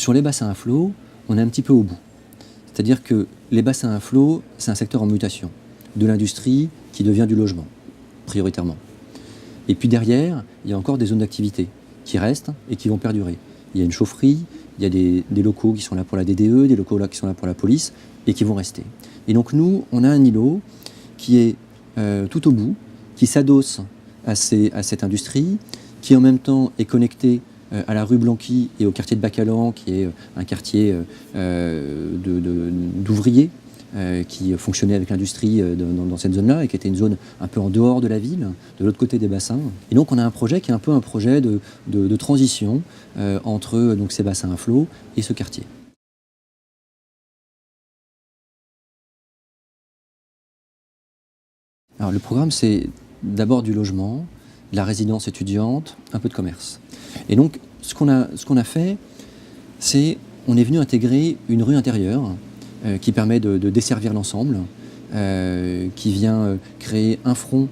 Sur les bassins à flot, on est un petit peu au bout. C'est-à-dire que les bassins à flot, c'est un secteur en mutation, de l'industrie qui devient du logement, prioritairement. Et puis derrière, il y a encore des zones d'activité qui restent et qui vont perdurer. Il y a une chaufferie, il y a des locaux qui sont là pour la DDE, des locaux là qui sont là pour la police et qui vont rester. Et donc nous, on a un îlot qui est tout au bout, qui s'adosse à cette industrie, qui en même temps est connecté à la rue Blanqui et au quartier de Bacalan, qui est un quartier d'ouvriers qui fonctionnait avec l'industrie dans cette zone-là et qui était une zone un peu en dehors de la ville, de l'autre côté des bassins. Et donc on a un projet qui est un peu un projet de transition entre donc, ces bassins à flot et ce quartier. Alors le programme, c'est d'abord du logement, de la résidence étudiante, un peu de commerce. Et donc ce qu'on a fait, c'est on est venu intégrer une rue intérieure qui permet de desservir l'ensemble, qui vient créer un front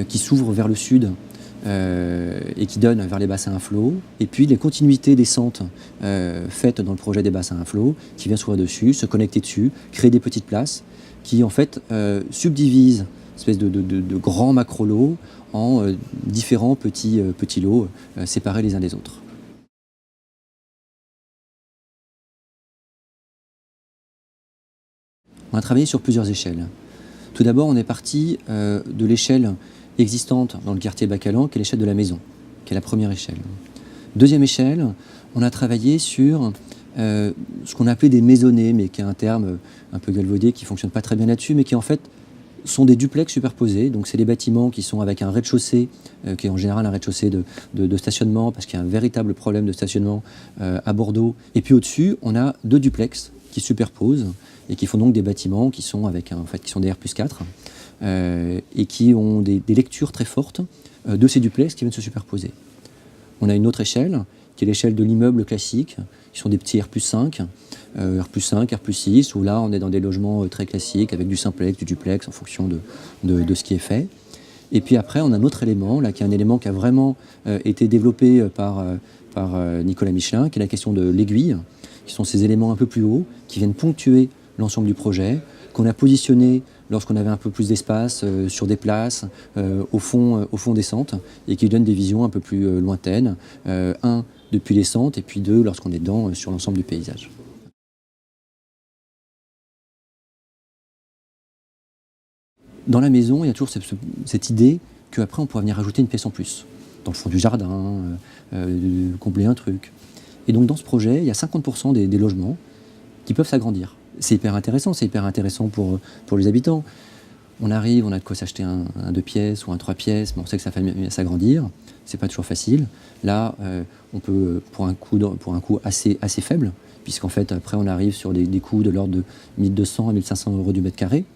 qui s'ouvre vers le sud et qui donne vers les bassins à flot, et puis les continuités descentes faites dans le projet des bassins à flot, qui vient s'ouvrir dessus, se connecter dessus, créer des petites places, qui en fait subdivisent une espèce de grands macro-lots en différents petits lots séparés les uns des autres. On a travaillé sur plusieurs échelles. Tout d'abord, on est parti de l'échelle existante dans le quartier Bacalan, qui est l'échelle de la maison, qui est la première échelle. Deuxième échelle, on a travaillé sur ce qu'on appelait des maisonnées, mais qui est un terme un peu galvaudé, qui ne fonctionne pas très bien là-dessus, mais qui en fait sont des duplex superposés. Donc c'est des bâtiments qui sont avec un rez-de-chaussée, qui est en général un rez-de-chaussée de stationnement, parce qu'il y a un véritable problème de stationnement à Bordeaux. Et puis au-dessus, on a deux duplex qui superposent et qui font donc des bâtiments qui sont, qui sont des R+4 et qui ont des lectures très fortes de ces duplex qui viennent se superposer. On a une autre échelle, qui est l'échelle de l'immeuble classique, qui sont des petits R+5, R+5, R+6, où là on est dans des logements très classiques, avec du simplex, du duplex, en fonction de ce qui est fait. Et puis après, on a un autre élément, là, qui est un élément qui a vraiment été développé par Nicolas Michelin, qui est la question de l'aiguille, qui sont ces éléments un peu plus hauts, qui viennent ponctuer l'ensemble du projet, qu'on a positionné lorsqu'on avait un peu plus d'espace sur des places, au fond des centres, et qui donnent des visions un peu plus lointaines, un, depuis les centres, et puis deux, lorsqu'on est dedans, sur l'ensemble du paysage. Dans la maison, il y a toujours cette idée qu'après on pourra venir ajouter une pièce en plus, dans le fond du jardin, combler un truc. Et donc dans ce projet, il y a 50% des logements qui peuvent s'agrandir. C'est hyper intéressant pour les habitants. On arrive, on a de quoi s'acheter un 2 pièces ou un 3 pièces, mais on sait que ça fait s'agrandir. C'est pas toujours facile. Là, on peut, pour un coût assez faible, puisqu'en fait, après, on arrive sur des coûts de l'ordre de 1 200 à 1 500 € du mètre carré,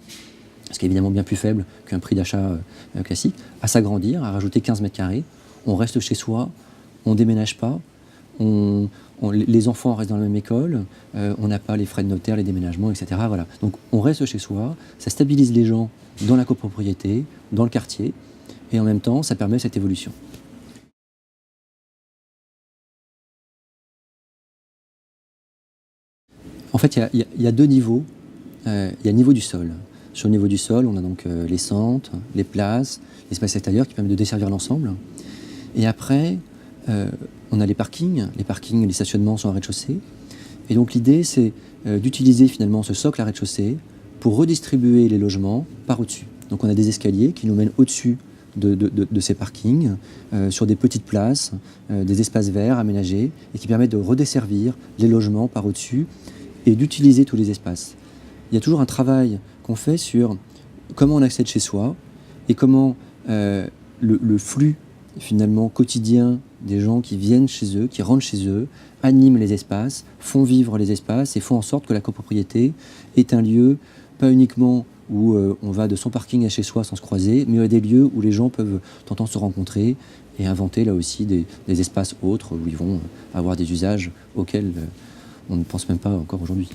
ce qui est évidemment bien plus faible qu'un prix d'achat classique, à s'agrandir, à rajouter 15 mètres carrés. On reste chez soi, on ne déménage pas, les enfants restent dans la même école, on n'a pas les frais de notaire, les déménagements, etc. Voilà. Donc on reste chez soi, ça stabilise les gens dans la copropriété, dans le quartier, et en même temps, ça permet cette évolution. En fait, il y a deux niveaux. Il y a le niveau du sol. Sur le niveau du sol, on a donc les centres, les places, l'espace extérieur qui permet de desservir l'ensemble. Et après, on a les parkings, les stationnements sont à rez-de-chaussée. Et donc l'idée, c'est d'utiliser finalement ce socle à rez-de-chaussée pour redistribuer les logements par au-dessus. Donc on a des escaliers qui nous mènent au-dessus de ces parkings, sur des petites places, des espaces verts aménagés, et qui permettent de redesservir les logements par au-dessus et d'utiliser tous les espaces. Il y a toujours un travail qu'on fait sur comment on accède chez soi et comment le flux finalement quotidien des gens qui viennent chez eux, qui rentrent chez eux, animent les espaces, font vivre les espaces et font en sorte que la copropriété est un lieu, pas uniquement où on va de son parking à chez soi sans se croiser, mais des lieux où les gens peuvent tenter de se rencontrer et inventer là aussi des espaces autres où ils vont avoir des usages auxquels on ne pense même pas encore aujourd'hui.